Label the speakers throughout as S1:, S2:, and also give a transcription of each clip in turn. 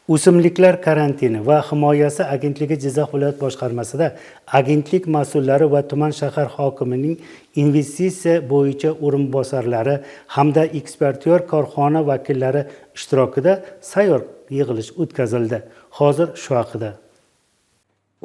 S1: O'simliklar karantini va himoyasi agentligi Jizzax viloyat boshqarmasida agentlik mas'ullari va tuman shahar hokimining investitsiya bo'yicha o'rinbosarlari hamda eksportyor korxona vakillari ishtirokida sayyor yig'ilish o'tkazildi. Hozir shu haqida.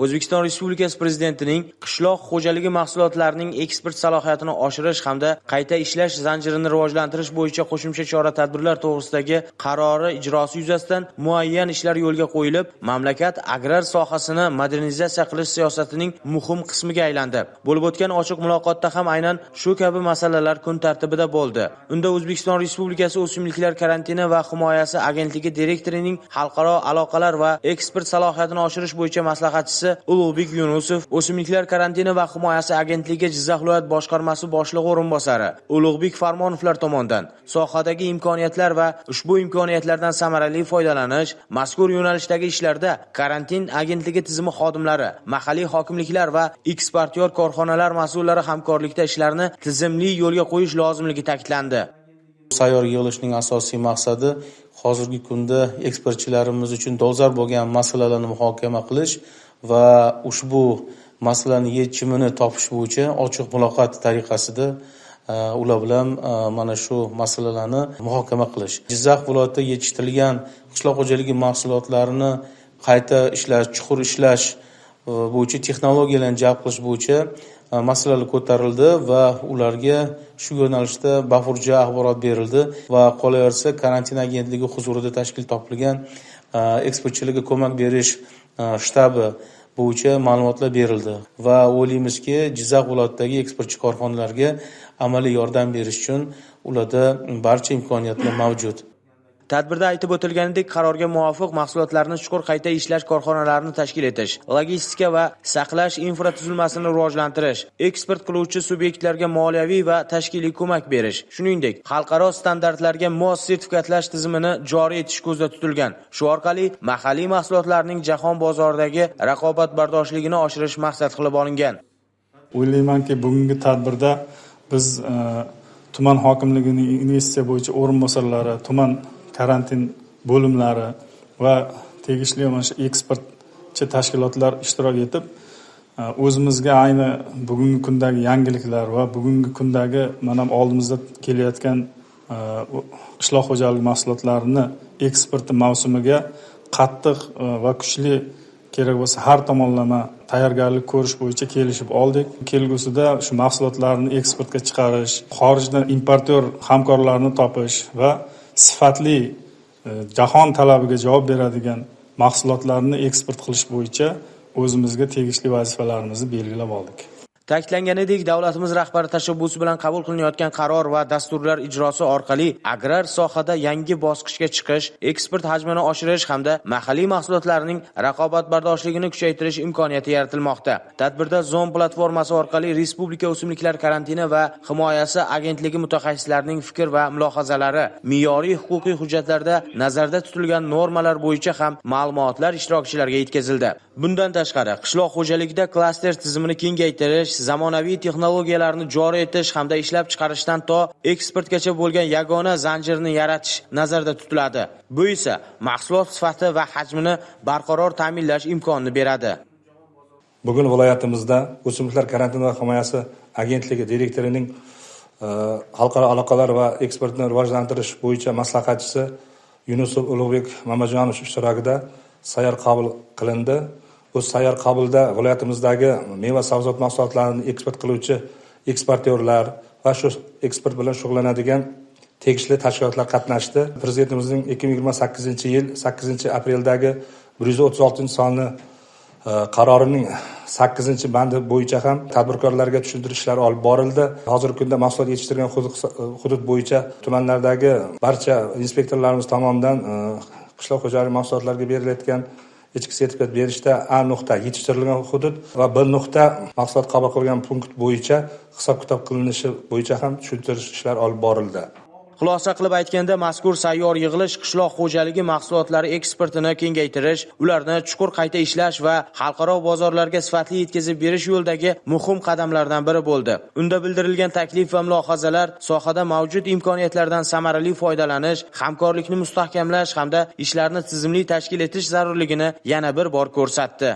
S2: O'zbekiston Respublikasi Prezidentining qishloq xo'jaligi mahsulotlarining eksport salohiyatini oshirish hamda qayta ishlash zanjirini rivojlantirish bo'yicha qo'shimcha chora-tadbirlar to'g'risidagi qarori ijrosi yuzasidan muayyan ishlar yo'lga qo'yilib, mamlakat agrar sohasini modernizatsiya qilish siyosatining muhim qismiga aylandi. Bo'lib o'tgan ochiq muloqotda ham aynan shu kabi masalalar kun tartibida bo'ldi. Unda O'zbekiston Respublikasi O'simliklar karantini va himoyasi agentligi direktorining xalqaro aloqalar va eksport salohiyatini oshirish bo'yicha maslahatchisi Ulug'bek Yunusov, O'simliklar karantini va himoyasi agentligi Jizzax viloyat boshqarmasi boshlig'i o'rinbosari Ulug'bek Farmonovlar tomonidan sohadagi imkoniyatlar va ushbu imkoniyatlardan samarali foydalanish, mazkur yo'nalishdagi ishlarda karantin agentligi tizimi xodimlari, mahalliy hokimliklar va eksportyor korxonalar mas'ullari hamkorlikda ishlarni tizimli yo'lga qo'yish lozimligi ta'kidlandi.
S3: Sayyor yig'ilishning asosiy maqsadi hozirgi kunda eksportchilarimiz uchun dolzarb bo'lgan masalalarni muhokama qilish va ushbu masalani yechimini topish bo'yicha ochiq muloqot tariqasida ular bilan mana shu masalalarni muhokama qilish. Jizzax viloyatida yetishtirilgan qishloq xo'jaligi mahsulotlarini qayta ishlash, chuqur ishlash bo'yicha texnologiyalarni jalb qilish bo'yicha masalalar ko'tarildi va ularga shu yo'nalishda bafurja axborot berildi va qolaversa karantin agentligi huzurida tashkil topilgan eksportchilarga ko'mak berish shtabi bo'yicha ma'lumotlar berildi va o'ylaymizki, Jizzax viloyatidagi eksportchi korxonalarga amaliy yordam berish uchun ularda barcha imkoniyatlar mavjud.
S2: Tadbirda aytib o'tilganidek, qarorga muvofiq mahsulotlarni chuqur qayta ishlash korxonalarini tashkil etish, logistika va saqlash infratuzilmasini rivojlantirish, eksport qiluvchi subyektlarga moliyaviy va tashkiliy ko'mak berish, shuningdek, xalqaro standartlarga mos sertifikatlash tizimini joriy etish ko'zda tutilgan. Shu orqali mahalliy mahsulotlarning jahon bozoridagi raqobatbardoshligini oshirish maqsad qilib olingan.
S4: O'ylaymanki, bugungi tadbirda biz tuman hokimligining investitsiya bo'yicha o'rinbosarlari, tuman karantin bo'limlari va tegishli eksportchi tashkilotlar ishtirok etib, o'zimizga ayni bugungi kundagi yangiliklar va bugungi kundagi mana oldimizda kelayotgan qishloq xo'jaligi mahsulotlarini eksporti mavsumiga qattiq va kuchli kerak bo'lsa har tomonlama tayyorgarlik ko'rish bo'yicha kelishib oldik. Kelgusida shu mahsulotlarni eksportga chiqarish, xorijdan importyor hamkorlarni topish va sifatli jahon talabiga javob beradigan mahsulotlarni eksport qilish bo'yicha o'zimizga tegishli vazifalarimizni belgilab oldik.
S2: Ta'kidlanganidek, davlatimiz rahbari tashabbusi bilan qabul qilinayotgan qaror va dasturlar ijrosi orqali agrar sohada yangi bosqichga chiqish, eksport hajmini oshirish hamda mahalliy mahsulotlarning raqobatbardoshligini kuchaytirish imkoniyati yaratilmoqda. Tadbirda Zon platformasi orqali Respublika o'simliklar karantini va himoyasi agentligi mutaxassislarining fikr va mulohazalari, me'yoriy huquqiy hujjatlarda nazarda tutilgan normalar bo'yicha ham ma'lumotlar ishtirokchilarga yetkazildi. Bundan tashqari, qishloq xo'jaligida klaster tizimini kengaytirish, zamonaviy texnologiyalarni joriy etish hamda ishlab chiqarishdan to eksportgacha bo'lgan yagona zanjirni yaratish nazarda tutiladi. Bu esa mahsulot sifati va hajmini barqaror ta'minlash imkonini beradi.
S5: Bugun viloyatimizda O'simliklar karantini va himoyasi agentligi direktorining xalqaro aloqalar va eksportni rivojlantirish bo'yicha maslahatchisi Yunusov Ulug'bek Mamajonov ishtirokida sayyor qabul qilindi. Bu sayyor qabulda viloyatimizdagi meva sabzavot mahsulotlarini eksport qiluvchi eksportyorlar va shu eksport bilan shug'ullanadigan tegishli tashkilotlar qatnashdi. Prezidentimizning 2028-yil 8-apreldagi 136-sonli qarorining 8-bandi bo'yicha ham tadbirkorlarga tushuntirish ishlari olib borildi. Hozirgi kunda mahsulot yetishtirgan hudud bo'yicha tumanlardagi barcha inspektorlarimiz tomonidan qishloq xo'jaligi mahsulotlariga berilayotgan ichki sertifikat berishda A nuqta yetishtirilgan hudud va B nuqta mahsulot qabul qilgan punkt bo'yicha hisob-kitob qilinishi bo'yicha ham tushuntirish ishlari olib borildi.
S2: Xulosa qilib aytganda, mazkur sayyor yig'ilish qishloq xo'jaligi mahsulotlari eksportini kengaytirish, ularni chuqur qayta ishlash va xalqaro bozorlarga sifatli yetkazib berish yo'lidagi muhim qadamlardan biri bo'ldi. Unda bildirilgan taklif va mulohazalar sohada mavjud imkoniyatlardan samarali foydalanish, hamkorlikni mustahkamlash hamda ishlarni tizimli tashkil etish zarurligini yana bir bor ko'rsatdi.